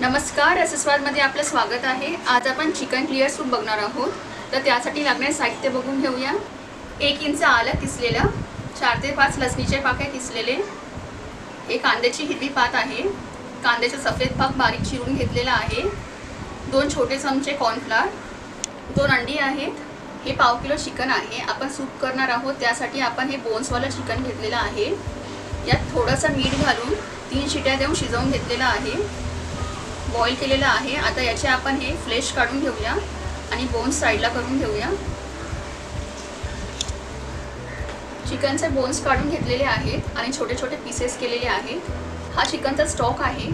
नमस्कार, रसस्वादमध्ये आपलं स्वागत आहे। आज आपण चिकन क्लिअर सूप बघणार आहोत। तर त्यासाठी लागणारे साहित्य बघून घेऊया। 1 इंच आलं किसलेलं, 4 ते 5 लसणीचे पाकळे किसलेले, एक कांद्याची हिरवी पात आहे, कांद्याचा सफेद भाग बारीक चिरून घेतलेला आहे, 2 छोटे चमचे कॉर्नफ्लोअर, 2 अंडी आहेत, हे पाव किलो चिकन आहे। आपण सूप करणार आहोत त्यासाठी आपण हे बोन्सवालं चिकन घेतलेलं आहे। यात थोडंसं मीठ घालून 3 शिट्या देऊन शिजवून घेतलेलं आहे, बॉईल केलेला आहे। आता याचे आपण हे फ्लेश काढून घेऊया आणि बोन्स साइडला करून घेऊया। चिकनचे बोन्स काढून घेतलेले आहेत आणि छोटे छोटे पीसेस केलेले आहेत। हा चिकनचा स्टॉक आहे।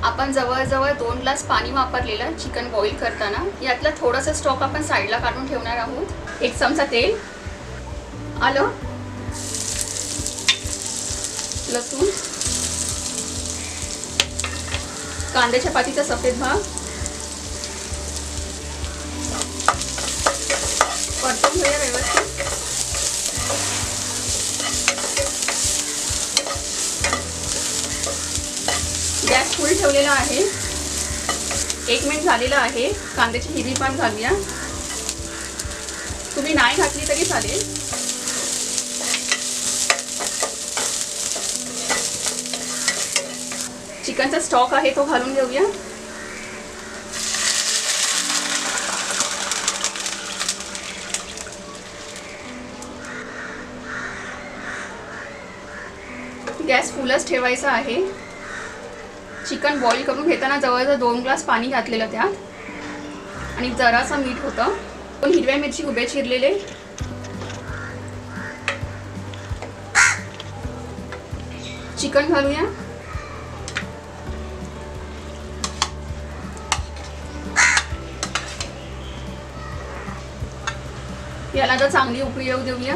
आपण जवळजवळ 2 ग्लास पाणी वापरलेलं चिकन बॉईल करताना। यातला थोडासा स्टॉक आपण साइडला काढून ठेवणार आहोत। 1 चमचा तेल, आलं, लसूण, कांद्याच्या पातीचा सफेद भाग, परतून घेऊया व्यवस्थित। गॅस फुल ठेवलेला आहे। 1 मिनिट झालेला आहे। कांद्याची हिरवी पात घालूया। तुम्ही नाही घातली तरी चालेल। चिकनचा स्टॉक आहे तो घालून घेऊया। गॅस फुलच ठेवायचा आहे। चिकन बॉईल करून घेताना जवळजवळ 2 ग्लास पाणी घातलेलं त्यात आणि जरासा मीठ होतं। 2 हिरव्या मिरची उभे चिरलेले, चिकन घालूया। याला आता चांगली उकळी येऊ देऊया।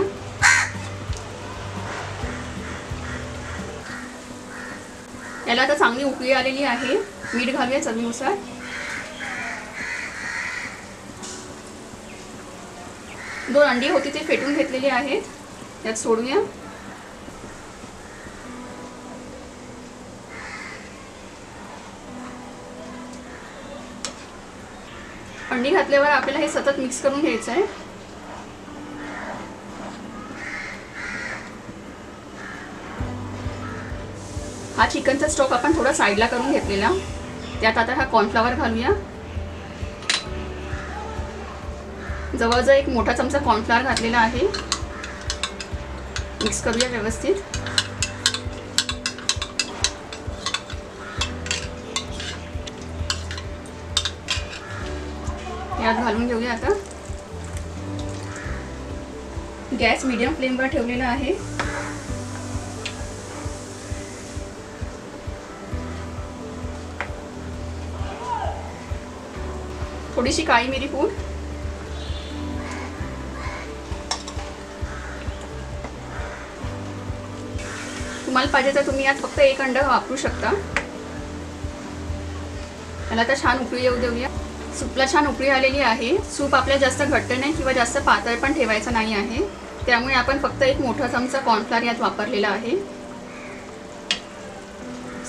याला आता चांगली उकळी आलेली आहे। मीठ घालूया चवीनुसार। दोन अंडी होती ते फेटून घेतलेली आहेत, त्यात सोडूया। अंडी घातल्यावर आपल्याला हे सतत मिक्स करून घ्यायचं आहे। हा चिकनचा स्टॉक आपण थोडा साइडला करून घेतलेला, त्यात आता हा कॉर्नफ्लोअर घालूया। जवळजवळ 1 मोठा चमचा कॉर्नफ्लोअर घातलेला आहे। मिक्स करूया व्यवस्थित। यात घालून घेऊया। आता गॅस मीडियम फ्लेमवर ठेवलेला आहे। थोडीशी काळी मिरी पूड, तुम्हाला पाहिजे तर तुम्ही यात फक्त 1 अंड वापरू शकता। याला आता छान उकळी येऊ देऊया। सूपला छान उकळी आलेली आहे। सूप आपल्याला जास्त घट्ट नाही किंवा जास्त पातळ पण ठेवायचं नाही आहे, त्यामुळे आपण फक्त 1 मोठा चमचा कॉर्नफ्लोअर यात वापरलेला आहे।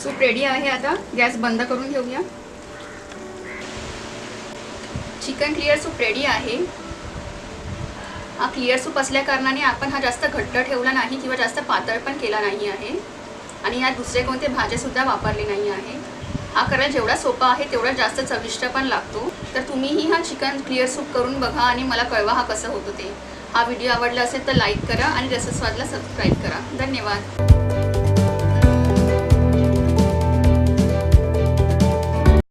सूप रेडी आहे। आता गॅस बंद करून घेऊया। चिकन क्लिअर सूप रेडी आहे। हा क्लिअर सूप असल्या कारणाने आपण हा जास्त घट्ट ठेवला नाही किंवा जास्त पातळ पण केला नाही आहे आणि यात दुसरे कोणते भाज्यासुद्धा वापरले नाही आहे। हा करायला जेवढा सोपा आहे तेवढा जास्त चविष्ट पण लागतो। तर तुम्हीही हा चिकन क्लिअर सूप करून बघा आणि मला कळवा हा कसं होतं ते। हा व्हिडिओ आवडला असेल तर लाईक करा आणि रसस्वादला सबस्क्राईब करा। धन्यवाद।